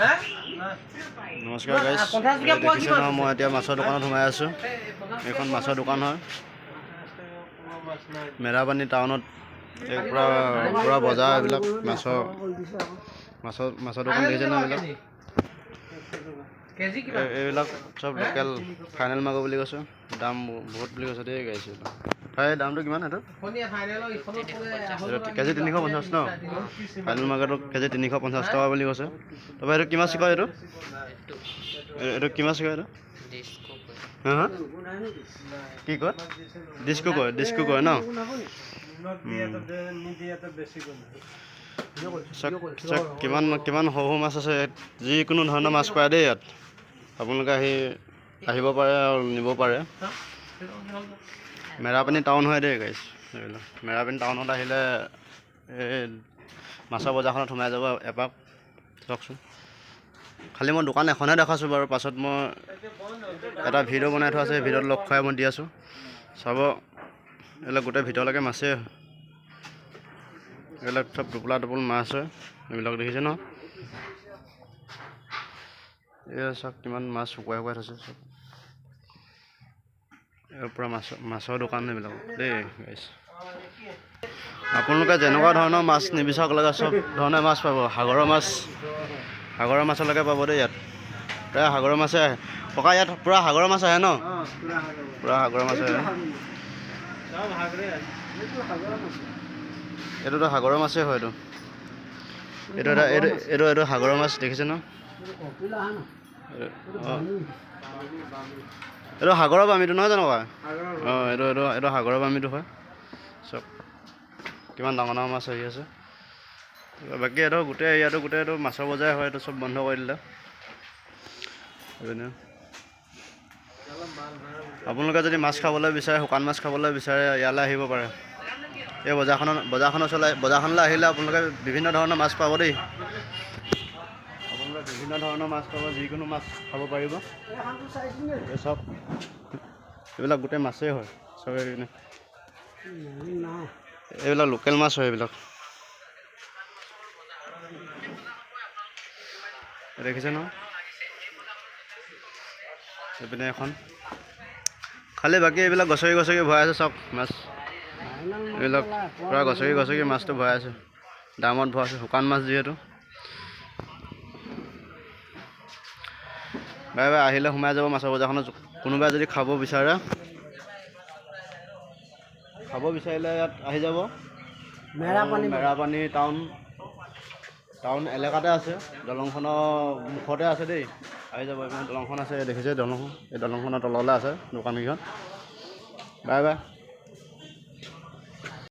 নমস্কাৰ গাইজ, দেখিছে নহয় মই এতিয়া মাছৰ দোকানত সোমাই আছোঁ। এইখন মাছৰ দোকান হয়, মেৰাপানী টাউনত। পুৰা বজাৰ এইবিলাক মাছৰ দোকান দেখিছে নহয়। এইবিলাক চব লোকেল ফাইনেল মাগুৰ বুলি কৈছোঁ। দাম বহুত বুলি কৈছে দেই গাইছ। প্ৰায় দামটো কিমান? এইটো কেজি 350 ন? ফাইনেল মাগুৰটো কেজি 350 টকা বুলি কৈছে। তাৰপৰা এইটো কিমান কয়? এইটো কিমান কয়? এইটো হা কি কয়? ডিস্কো কয় ন? কিমান সৰু মাছ আছে। যিকোনো ধৰণৰ মাছ পায় দেই ইয়াত। আপোনালোকে আহিব পাৰে আৰু নিব পাৰে। মেৰাপানী টাউন হয় দেই গাইছ। মেৰাপানী টাউনত আহিলে এই মাছৰ বজাৰখনত সোমাই যাব এপাক চাওকচোন। খালি মই দোকান এখনহে দেখাইছোঁ বাৰু। পাছত মই এটা ভিডিঅ' বনাই থোৱা আছে, সেই ভিডিঅ'ত লগ খুৱাই মই দি আছোঁ চাব। এইবিলাক গোটেই ভিতৰলৈকে মাছেই হয়। এইবিলাক চব টোপোল মাছ হয়। এইবিলাক দেখিছে ন? এয়া চাওক কিমান মাছ শুকুৱাই থৈছে চব। পূৰা মাছৰ দোকান এইবিলাক দেই গাইছ। আপোনালোকে যেনেকুৱা ধৰণৰ মাছ নিবিচাৰক লাগে চব ধৰণৰ মাছ পাব। সাগৰৰ মাছলৈকে পাব দেই ইয়াত। প্ৰায় সাগৰৰ মাছে আহে ককা। ইয়াত পূৰা সাগৰৰ মাছ আহে ন? পূৰা সাগৰৰ মাছ আহে। এইটোতো সাগৰৰ মাছেই হয়। এইটো সাগৰৰ মাছ দেখিছে ন? এইটো সাগৰৰ বামীটো নহয় জানো? অঁ, এইটো সাগৰৰ বামীটো হয়। চব কিমান ডাঙৰ ডাঙৰ মাছ আহি আছে। বাকী এইটো গোটেই এৰিয়াটো গোটেইটো মাছৰ বজাৰে হয়। এইটো চব বন্ধ কৰি দিলে। আপোনালোকে যদি মাছ খাবলৈ বিচাৰে, শুকান মাছ খাবলৈ বিচাৰে, ইয়ালৈ আহিব পাৰে। এই বজাৰখনলৈ আহিলে আপোনালোকে বিভিন্ন ধৰণৰ মাছ পাব দেই। আপোনালোকে বিভিন্ন ধৰণৰ মাছ পাব, যিকোনো মাছ খাব পাৰিব। এই চব এইবিলাক গোটেই মাছেই হয় চব। এইবিলাক লোকেল মাছ হয়। এইবিলাক দেখিছে ন? এইপিনে এখন খালি বাকী এইবিলাক গছকি ভৰাই আছে চব মাছ। এইবিলাক পূৰা গছকি মাছটো ভৰাই আছে। দামত ভৰাইছে, শুকান মাছ যিহেতু। বাৰে আহিলে সোমাই যাব মাছৰ বজাৰখনত। কোনোবাই যদি খাব বিচাৰিলে ইয়াত আহি যাব। মেৰাপানী টাউন এলেকাতে আছে। দলংখনৰ মুখতে আছে দেই। আহি যাব। এইখন দলংখন আছে, দেখিছে দলংখন? এই দলংখনৰ তললৈ আছে দোকানকেইখন। বাই।